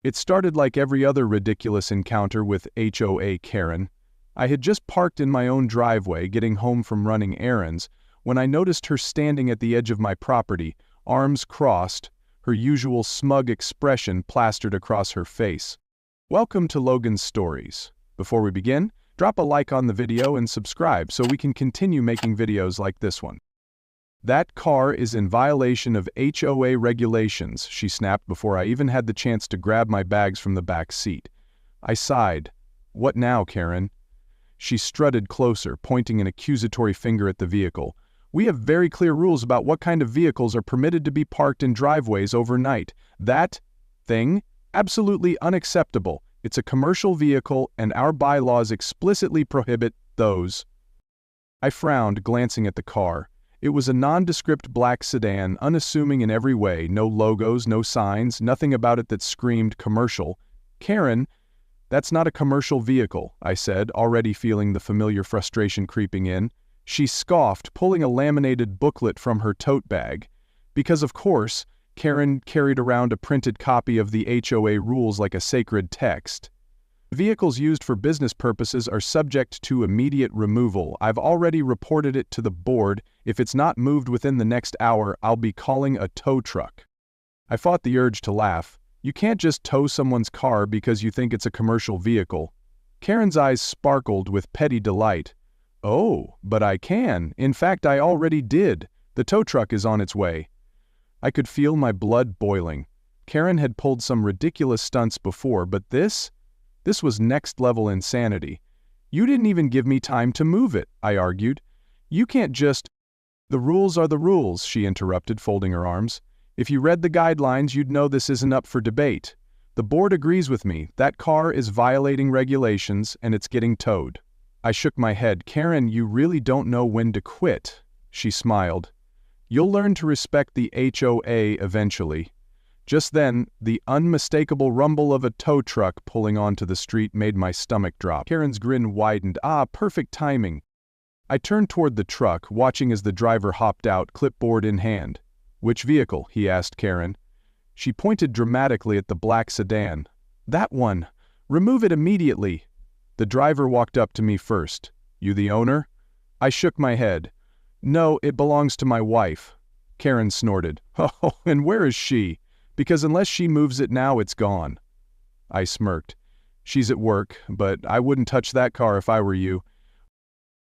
It started like every other ridiculous encounter with HOA Karen. I had just parked in my own driveway getting home from running errands when I noticed her standing at the edge of my property, arms crossed, her usual smug expression plastered across her face. Welcome to Logan's Stories. Before we begin, drop a like on the video and subscribe so we can continue making videos like this one. "That car is in violation of HOA regulations," she snapped before I even had the chance to grab my bags from the back seat. I sighed. "What now, Karen?" She strutted closer, pointing an accusatory finger at the vehicle. "We have very clear rules about what kind of vehicles are permitted to be parked in driveways overnight. That thing? Absolutely unacceptable. It's a commercial vehicle and our bylaws explicitly prohibit those." I frowned, glancing at the car. It was a nondescript black sedan, unassuming in every way, no logos, no signs, nothing about it that screamed commercial. "Karen, that's not a commercial vehicle," I said, already feeling the familiar frustration creeping in. She scoffed, pulling a laminated booklet from her tote bag. Because of course, Karen carried around a printed copy of the HOA rules like a sacred text. "Vehicles used for business purposes are subject to immediate removal. I've already reported it to the board. If it's not moved within the next hour, I'll be calling a tow truck." I fought the urge to laugh. You can't just tow someone's car because you think it's a commercial vehicle. Karen's eyes sparkled with petty delight. "Oh, but I can. In fact, I already did. The tow truck is on its way." I could feel my blood boiling. Karen had pulled some ridiculous stunts before, but this was next-level insanity. "You didn't even give me time to move it," I argued. "You can't just—" "The rules are the rules," she interrupted, folding her arms. "If you read the guidelines, you'd know this isn't up for debate. The board agrees with me. That car is violating regulations, and it's getting towed." I shook my head. "Karen, you really don't know when to quit." She smiled. "You'll learn to respect the HOA eventually." Just then, the unmistakable rumble of a tow truck pulling onto the street made my stomach drop. Karen's grin widened. "Ah, perfect timing." I turned toward the truck, watching as the driver hopped out, clipboard in hand. "Which vehicle?" he asked Karen. She pointed dramatically at the black sedan. "That one. Remove it immediately." The driver walked up to me first. "You the owner?" I shook my head. "No, it belongs to my wife." Karen snorted. "Oh, and where is she? Because unless she moves it now, it's gone." I smirked. "She's at work, but I wouldn't touch that car if I were you."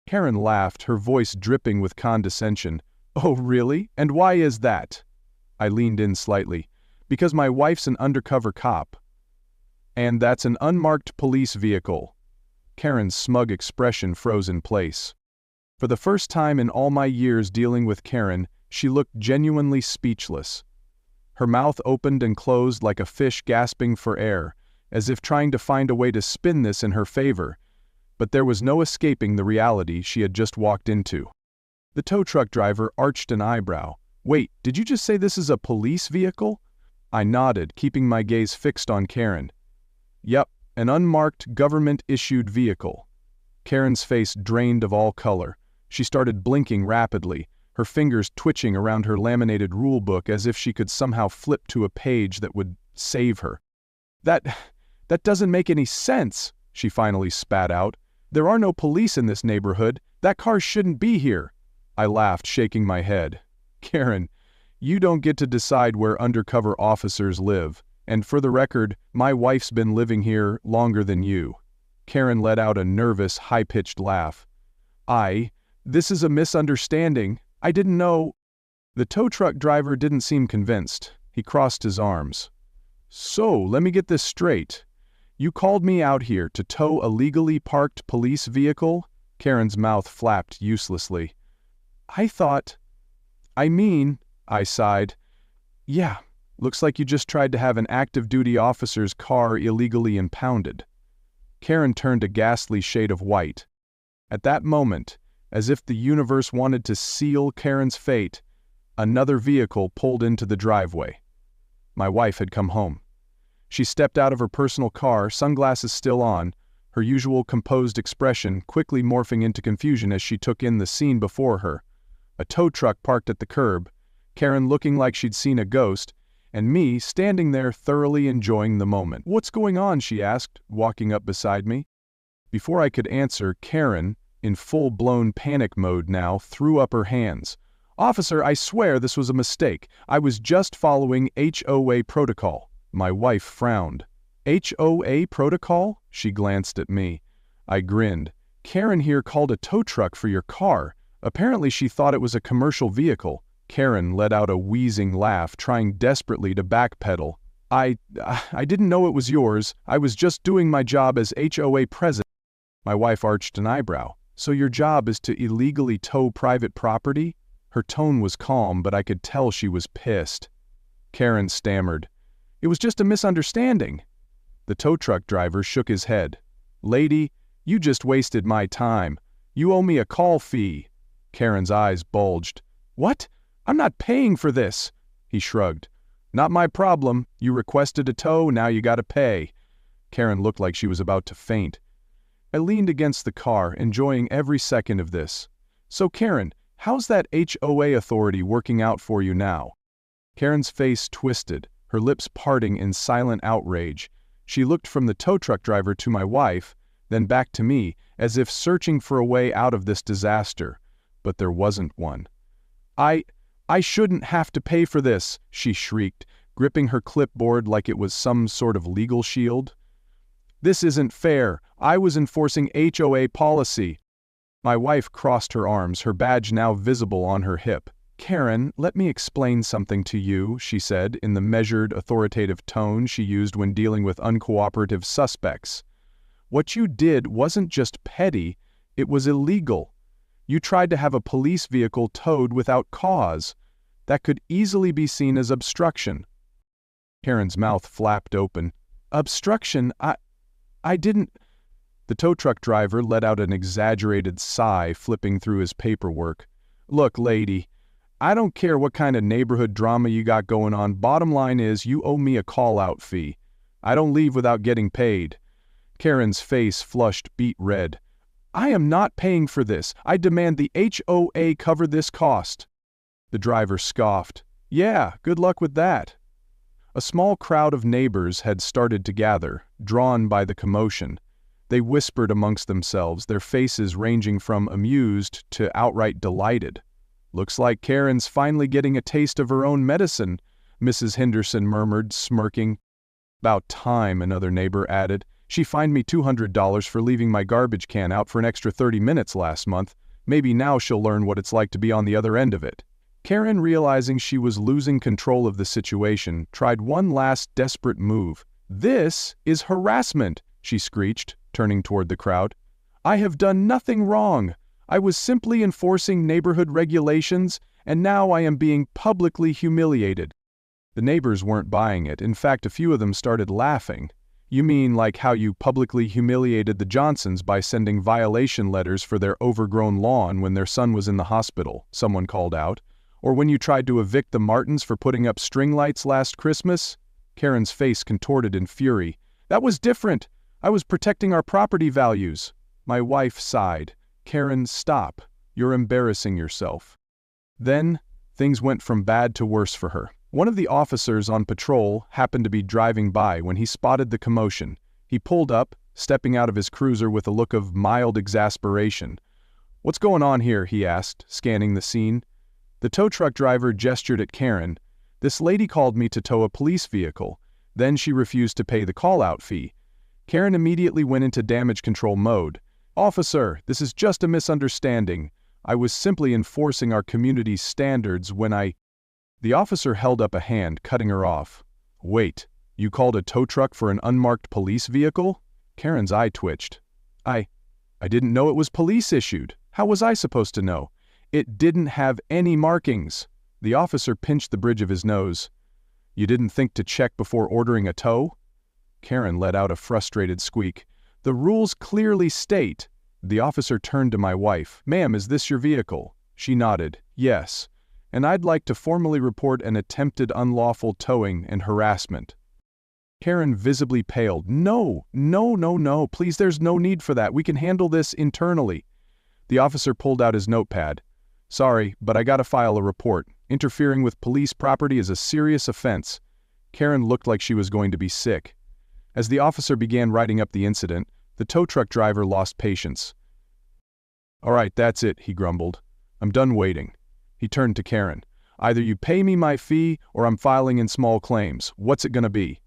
Karen laughed, her voice dripping with condescension. "Oh, really? And why is that?" I leaned in slightly. "Because my wife's an undercover cop." "And that's an unmarked police vehicle." Karen's smug expression froze in place. For the first time in all my years dealing with Karen, she looked genuinely speechless. Her mouth opened and closed like a fish gasping for air, as if trying to find a way to spin this in her favor. But there was no escaping the reality she had just walked into. The tow truck driver arched an eyebrow. "Wait, did you just say this is a police vehicle?" I nodded, keeping my gaze fixed on Karen. "Yep, an unmarked, government-issued vehicle." Karen's face drained of all color. She started blinking rapidly, her fingers twitching around her laminated rulebook as if she could somehow flip to a page that would save her. That doesn't make any sense," she finally spat out. "There are no police in this neighborhood. That car shouldn't be here." I laughed, shaking my head. "Karen, you don't get to decide where undercover officers live. And for the record, my wife's been living here longer than you." Karen let out a nervous, high-pitched laugh. This is a misunderstanding. I didn't know." The tow truck driver didn't seem convinced. He crossed his arms. "So, let me get this straight. You called me out here to tow a legally parked police vehicle?" Karen's mouth flapped uselessly. I sighed. "Yeah, looks like you just tried to have an active duty officer's car illegally impounded." Karen turned a ghastly shade of white. At that moment, as if the universe wanted to seal Karen's fate, another vehicle pulled into the driveway. My wife had come home. She stepped out of her personal car, sunglasses still on, her usual composed expression quickly morphing into confusion as she took in the scene before her. A tow truck parked at the curb, Karen looking like she'd seen a ghost, and me standing there thoroughly enjoying the moment. "What's going on?" she asked, walking up beside me. Before I could answer, Karen, in full-blown panic mode now, threw up her hands. "Officer, I swear this was a mistake. I was just following HOA protocol." My wife frowned. "HOA protocol?" She glanced at me. I grinned. "Karen here called a tow truck for your car. Apparently she thought it was a commercial vehicle." Karen let out a wheezing laugh, trying desperately to backpedal. I didn't know it was yours. I was just doing my job as HOA president." My wife arched an eyebrow. "So your job is to illegally tow private property?" Her tone was calm, but I could tell she was pissed. Karen stammered. "It was just a misunderstanding." The tow truck driver shook his head. "Lady, you just wasted my time. You owe me a call fee." Karen's eyes bulged. "What? I'm not paying for this." He shrugged. "Not my problem. You requested a tow, now you gotta pay." Karen looked like she was about to faint. I leaned against the car, enjoying every second of this. "So Karen, how's that HOA authority working out for you now?" Karen's face twisted, her lips parting in silent outrage. She looked from the tow truck driver to my wife, then back to me, as if searching for a way out of this disaster. But there wasn't one. I shouldn't have to pay for this," she shrieked, gripping her clipboard like it was some sort of legal shield. "This isn't fair. I was enforcing HOA policy." My wife crossed her arms, her badge now visible on her hip. "Karen, let me explain something to you," she said in the measured, authoritative tone she used when dealing with uncooperative suspects. "What you did wasn't just petty, it was illegal. You tried to have a police vehicle towed without cause. That could easily be seen as obstruction." Karen's mouth flapped open. "Obstruction? I didn't—" The tow truck driver let out an exaggerated sigh, flipping through his paperwork. "Look, lady, I don't care what kind of neighborhood drama you got going on. Bottom line is, you owe me a call-out fee. I don't leave without getting paid." Karen's face flushed beet red. "I am not paying for this. I demand the HOA cover this cost." The driver scoffed. "Yeah, good luck with that." A small crowd of neighbors had started to gather, drawn by the commotion. They whispered amongst themselves, their faces ranging from amused to outright delighted. "Looks like Karen's finally getting a taste of her own medicine," Mrs. Henderson murmured, smirking. "About time," another neighbor added. "She fined me $200 for leaving my garbage can out for an extra 30 minutes last month. Maybe now she'll learn what it's like to be on the other end of it." Karen, realizing she was losing control of the situation, tried one last desperate move. "This is harassment," she screeched, turning toward the crowd. "I have done nothing wrong. I was simply enforcing neighborhood regulations, and now I am being publicly humiliated." The neighbors weren't buying it. In fact, a few of them started laughing. "You mean like how you publicly humiliated the Johnsons by sending violation letters for their overgrown lawn when their son was in the hospital," someone called out. "Or when you tried to evict the Martins for putting up string lights last Christmas?" Karen's face contorted in fury. "That was different. I was protecting our property values." My wife sighed. "Karen, stop. You're embarrassing yourself." Then, things went from bad to worse for her. One of the officers on patrol happened to be driving by when he spotted the commotion. He pulled up, stepping out of his cruiser with a look of mild exasperation. "What's going on here?" he asked, scanning the scene. The tow truck driver gestured at Karen. "This lady called me to tow a police vehicle. Then she refused to pay the call-out fee." Karen immediately went into damage control mode. "Officer, this is just a misunderstanding. I was simply enforcing our community's standards when I—" The officer held up a hand, cutting her off. "Wait, you called a tow truck for an unmarked police vehicle?" Karen's eye twitched. I didn't know it was police-issued. How was I supposed to know? It didn't have any markings." The officer pinched the bridge of his nose. "You didn't think to check before ordering a tow?" Karen let out a frustrated squeak. "The rules clearly state—" The officer turned to my wife. "Ma'am, is this your vehicle?" She nodded. "Yes. And I'd like to formally report an attempted unlawful towing and harassment." Karen visibly paled. "No, no, no, no, please, there's no need for that. We can handle this internally." The officer pulled out his notepad. "Sorry, but I gotta file a report. Interfering with police property is a serious offense." Karen looked like she was going to be sick. As the officer began writing up the incident, the tow truck driver lost patience. "All right, that's it," he grumbled. "I'm done waiting." He turned to Karen. "Either you pay me my fee or I'm filing in small claims. What's it gonna be?"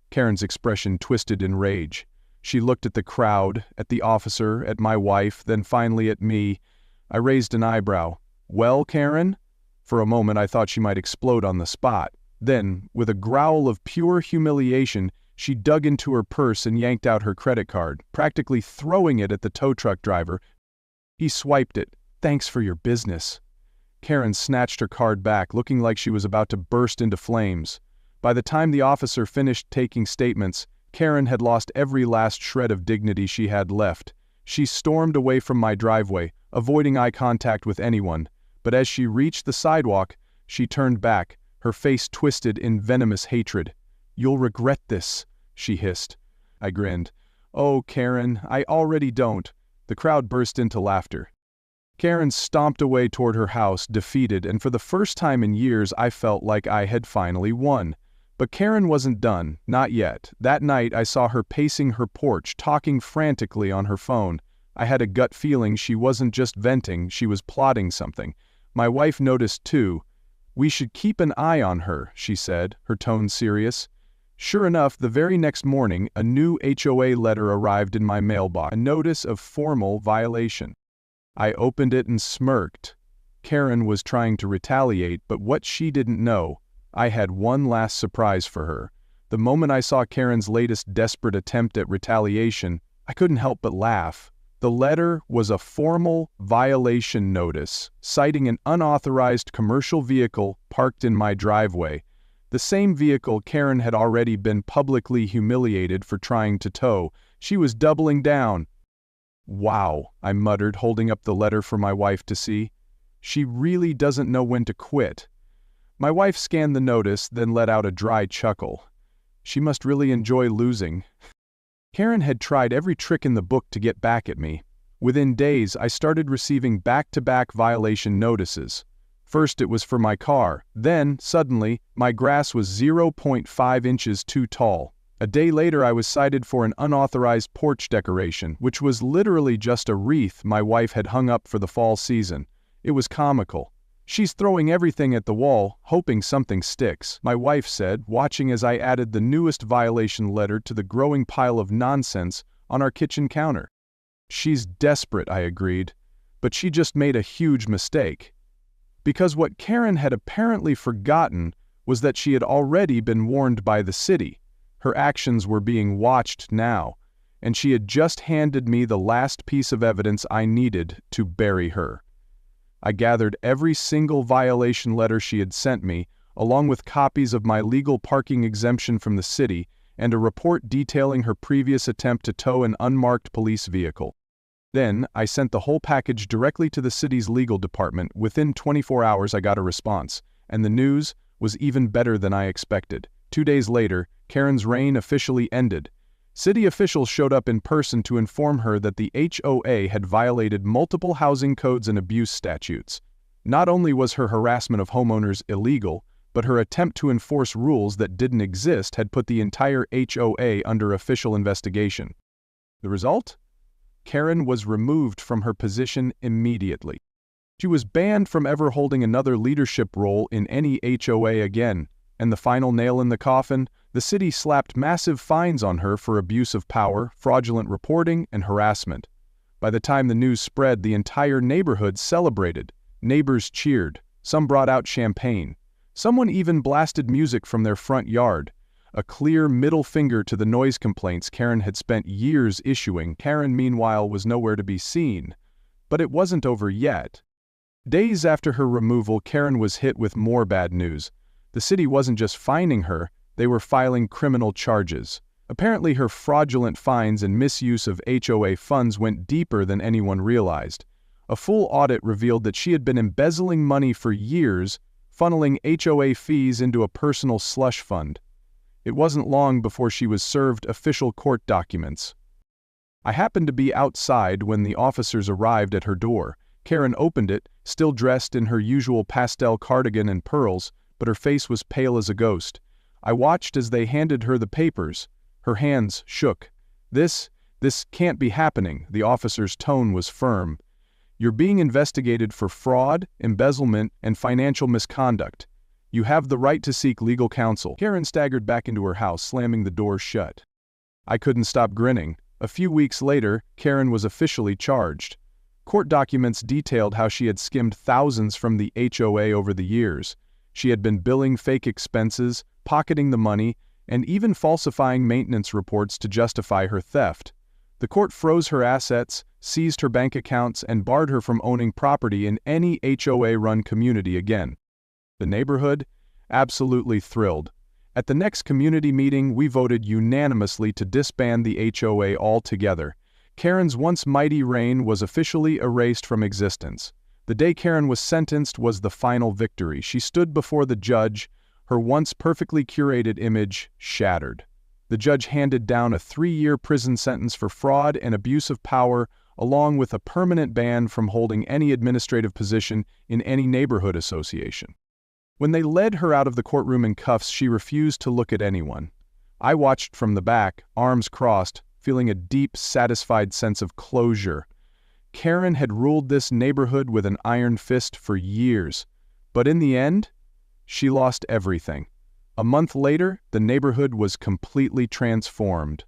Karen's expression twisted in rage. She looked at the crowd, at the officer, at my wife, then finally at me. I raised an eyebrow. "Well, Karen?" For a moment I thought she might explode on the spot. Then, with a growl of pure humiliation, she dug into her purse and yanked out her credit card, practically throwing it at the tow truck driver. He swiped it. "Thanks for your business." Karen snatched her card back, looking like she was about to burst into flames. By the time the officer finished taking statements, Karen had lost every last shred of dignity she had left. She stormed away from my driveway, avoiding eye contact with anyone, but as she reached the sidewalk, she turned back, her face twisted in venomous hatred. "You'll regret this," she hissed. I grinned. "Oh, Karen, I already don't." The crowd burst into laughter. Karen stomped away toward her house, defeated, and for the first time in years I felt like I had finally won. But Karen wasn't done, not yet. That night I saw her pacing her porch, talking frantically on her phone. I had a gut feeling she wasn't just venting, she was plotting something. My wife noticed too. "We should keep an eye on her," she said, her tone serious. Sure enough, the very next morning, a new HOA letter arrived in my mailbox, a notice of formal violation. I opened it and smirked. Karen was trying to retaliate, but what she didn't know, I had one last surprise for her. The moment I saw Karen's latest desperate attempt at retaliation, I couldn't help but laugh. The letter was a formal violation notice, citing an unauthorized commercial vehicle parked in my driveway. The same vehicle Karen had already been publicly humiliated for trying to tow. She was doubling down. "Wow," I muttered, holding up the letter for my wife to see. "She really doesn't know when to quit." My wife scanned the notice, then let out a dry chuckle. She must really enjoy losing. Karen had tried every trick in the book to get back at me. Within days, I started receiving back-to-back violation notices. First it was for my car, then, suddenly, my grass was 0.5 inches too tall. A day later I was cited for an unauthorized porch decoration, which was literally just a wreath my wife had hung up for the fall season. It was comical. "She's throwing everything at the wall, hoping something sticks," my wife said, watching as I added the newest violation letter to the growing pile of nonsense on our kitchen counter. "She's desperate," I agreed, "but she just made a huge mistake." Because what Karen had apparently forgotten was that she had already been warned by the city. Her actions were being watched now, and she had just handed me the last piece of evidence I needed to bury her. I gathered every single violation letter she had sent me, along with copies of my legal parking exemption from the city and a report detailing her previous attempt to tow an unmarked police vehicle. Then, I sent the whole package directly to the city's legal department. Within 24 hours I got a response, and the news was even better than I expected. 2 days later, Karen's reign officially ended. City officials showed up in person to inform her that the HOA had violated multiple housing codes and abuse statutes. Not only was her harassment of homeowners illegal, but her attempt to enforce rules that didn't exist had put the entire HOA under official investigation. The result? Karen was removed from her position immediately. She was banned from ever holding another leadership role in any HOA again, and the final nail in the coffin, the city slapped massive fines on her for abuse of power, fraudulent reporting, and harassment. By the time the news spread, the entire neighborhood celebrated. Neighbors cheered. Some brought out champagne. Someone even blasted music from their front yard. A clear middle finger to the noise complaints Karen had spent years issuing. Karen, meanwhile, was nowhere to be seen. But it wasn't over yet. Days after her removal, Karen was hit with more bad news. The city wasn't just fining her, they were filing criminal charges. Apparently her fraudulent fines and misuse of HOA funds went deeper than anyone realized. A full audit revealed that she had been embezzling money for years, funneling HOA fees into a personal slush fund. It wasn't long before she was served official court documents. I happened to be outside when the officers arrived at her door. Karen opened it, still dressed in her usual pastel cardigan and pearls, but her face was pale as a ghost. I watched as they handed her the papers. Her hands shook. This can't be happening." The officer's tone was firm. "You're being investigated for fraud, embezzlement, and financial misconduct. You have the right to seek legal counsel." Karen staggered back into her house, slamming the door shut. I couldn't stop grinning. A few weeks later, Karen was officially charged. Court documents detailed how she had skimmed thousands from the HOA over the years. She had been billing fake expenses, pocketing the money, and even falsifying maintenance reports to justify her theft. The court froze her assets, seized her bank accounts, and barred her from owning property in any HOA-run community again. The neighborhood? Absolutely thrilled. At the next community meeting, we voted unanimously to disband the HOA altogether. Karen's once mighty reign was officially erased from existence. The day Karen was sentenced was the final victory. She stood before the judge, her once perfectly curated image shattered. The judge handed down a 3-year prison sentence for fraud and abuse of power, along with a permanent ban from holding any administrative position in any neighborhood association. When they led her out of the courtroom in cuffs, she refused to look at anyone. I watched from the back, arms crossed, feeling a deep, satisfied sense of closure. Karen had ruled this neighborhood with an iron fist for years, but in the end, she lost everything. A month later, the neighborhood was completely transformed.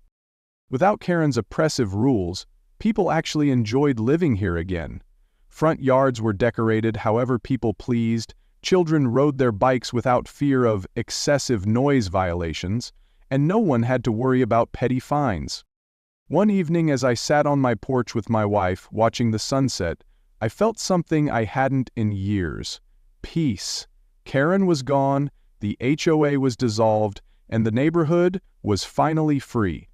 Without Karen's oppressive rules, people actually enjoyed living here again. Front yards were decorated however people pleased, children rode their bikes without fear of excessive noise violations, and no one had to worry about petty fines. One evening, as I sat on my porch with my wife, watching the sunset, I felt something I hadn't in years. Peace. Karen was gone, the HOA was dissolved, and the neighborhood was finally free.